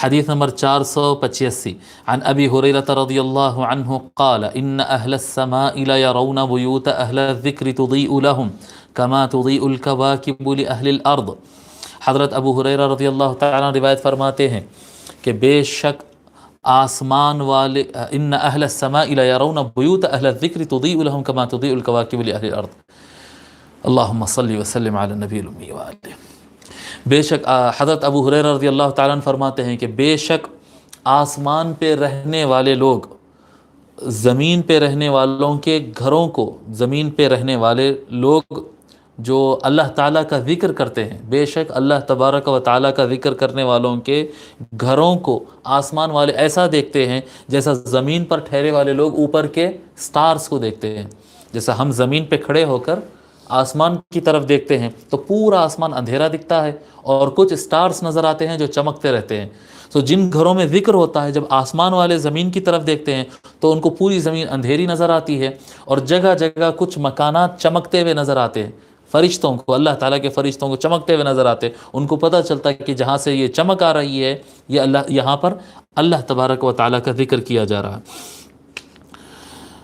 حدیث نمبر 485 عن ابی ہریرہ رضی اللہ عنہ قال ان اہل السماء لیرون بیوت اہل الذکر تضیء لهم کما تضیء الکواکب لأہل الارض۔ حضرت ابو ہریرہ رضی اللہ تعالیٰ روایت فرماتے ہیں کہ بے شک آسمان والے ان اہل السماء لیرون بیوت اہل الذکر تضیء لهم کما تضیء الکواکب لأہل الارض۔ اللہم صلی وسلم علی النبی الامی وآلہ۔ بے شک حضرت ابو ہریرہ رضی اللہ تعالیٰ عنہ فرماتے ہیں کہ بے شک آسمان پہ رہنے والے لوگ زمین پہ رہنے والوں کے گھروں کو، زمین پہ رہنے والے لوگ جو اللہ تعالیٰ کا ذکر کرتے ہیں، بے شک اللہ تبارک و تعالیٰ کا ذکر کرنے والوں کے گھروں کو آسمان والے ایسا دیکھتے ہیں جیسا زمین پر ٹھہرے والے لوگ اوپر کے سٹارز کو دیکھتے ہیں۔ جیسا ہم زمین پہ کھڑے ہو کر آسمان کی طرف دیکھتے ہیں تو پورا آسمان اندھیرا دکھتا ہے اور کچھ سٹارز نظر آتے ہیں جو چمکتے رہتے ہیں۔ تو جن گھروں میں ذکر ہوتا ہے، جب آسمان والے زمین کی طرف دیکھتے ہیں تو ان کو پوری زمین اندھیری نظر آتی ہے اور جگہ جگہ کچھ مکانات چمکتے ہوئے نظر آتے ہیں۔ فرشتوں کو، اللہ تعالیٰ کے فرشتوں کو چمکتے ہوئے نظر آتے ہیں۔ ان کو پتہ چلتا ہے کہ جہاں سے یہ چمک آ رہی ہے یہ اللہ، یہاں پر اللہ تبارک و تعالیٰ کا ذکر کیا جا رہا ہے۔